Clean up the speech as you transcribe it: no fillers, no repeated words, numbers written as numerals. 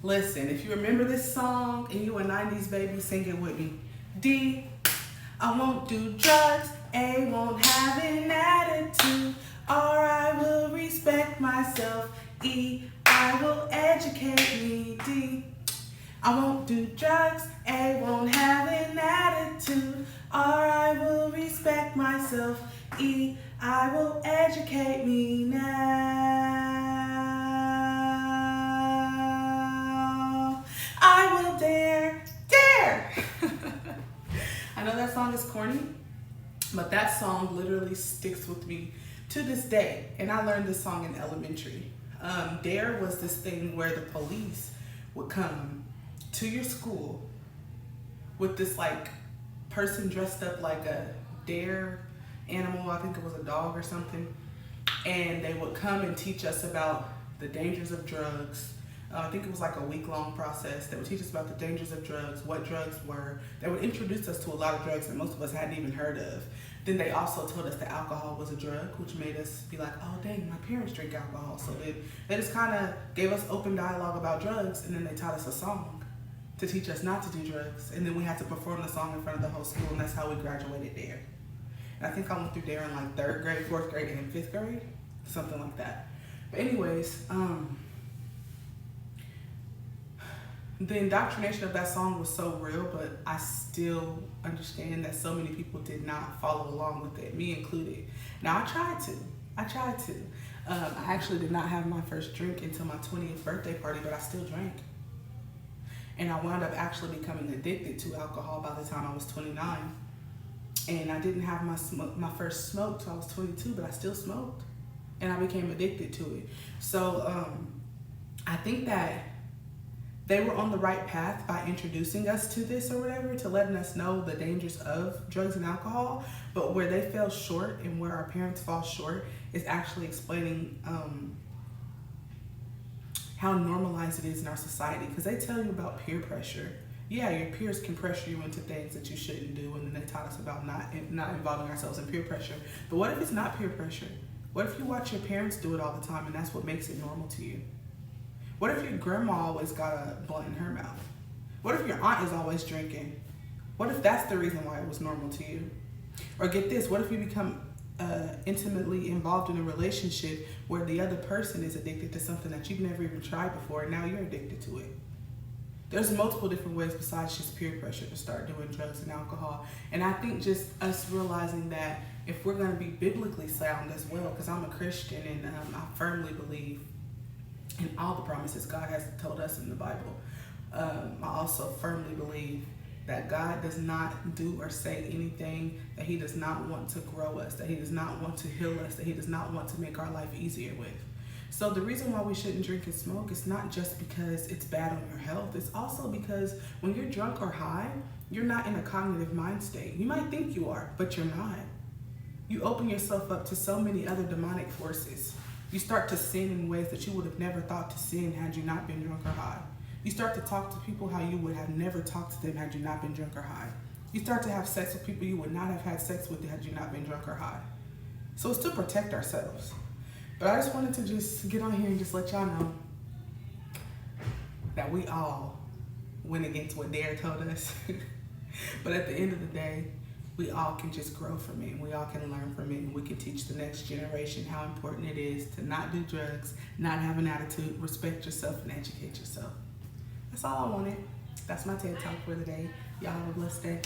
Listen, if you remember this song and you a 90s baby, sing it with me. D, I won't do drugs. A, won't have an attitude. R, I will respect myself. E, I will educate me. D, I won't do drugs. A, won't have an attitude. R, I will respect myself. E, I will educate me now. I will dare. I know that song is corny, but that song literally sticks with me to this day. And I learned this song in elementary. D.A.R.E was this thing where the police would come to your school with this like person dressed up like a D.A.R.E animal. I think it was a dog or something. And they would come and teach us about the dangers of drugs. I think it was like a week-long process. They would teach us about the dangers of drugs, what drugs were. They would introduce us to a lot of drugs that most of us hadn't even heard of. Then they also told us that alcohol was a drug, which made us be like, oh dang, my parents drink alcohol. So they just kind of gave us open dialogue about drugs, and then they taught us a song to teach us not to do drugs. And then we had to perform the song in front of the whole school, and that's how we graduated there. And I think I went through D.A.R.E in like 3rd grade, 4th grade, and 5th grade, something like that. But anyways, the indoctrination of that song was so real, but I still understand that so many people did not follow along with it, me included. Now, I tried to. I actually did not have my first drink until my 20th birthday party, but I still drank. And I wound up actually becoming addicted to alcohol by the time I was 29. And I didn't have my first smoke till I was 22, but I still smoked. And I became addicted to it. So I think that they were on the right path by introducing us to this or whatever, to letting us know the dangers of drugs and alcohol. But where they fell short and where our parents fall short is actually explaining how normalized it is in our society. Because they tell you about peer pressure. Yeah, your peers can pressure you into things that you shouldn't do, and then they taught us about not involving ourselves in peer pressure. But what if it's not peer pressure? What if you watch your parents do it all the time and that's what makes it normal to you? What if your grandma always got a blunt in her mouth? What if your aunt is always drinking? What if that's the reason why it was normal to you? Or get this, what if you become intimately involved in a relationship where the other person is addicted to something that you've never even tried before, and now you're addicted to it? There's multiple different ways besides just peer pressure to start doing drugs and alcohol. And I think just us realizing that if we're going to be biblically sound as well, because I'm a Christian and I firmly believe in all the promises God has told us in the Bible. I also firmly believe that God does not do or say anything that he does not want to grow us, that he does not want to heal us, that he does not want to make our life easier with. So the reason why we shouldn't drink and smoke is not just because it's bad on your health. It's also because when you're drunk or high, you're not in a cognitive mind state. You might think you are, but you're not. You open yourself up to so many other demonic forces. You start to sin in ways that you would have never thought to sin had you not been drunk or high. You start to talk to people how you would have never talked to them had you not been drunk or high. You start to have sex with people you would not have had sex with had you not been drunk or high. So it's to protect ourselves. But I just wanted to just get on here and just let y'all know that we all went against what D.A.R.E told us. But at the end of the day, we all can just grow from it, and we all can learn from it, and we can teach the next generation how important it is to not do drugs, not have an attitude, respect yourself, and educate yourself. That's all I wanted. That's my TED Talk for the day. Y'all have a blessed day.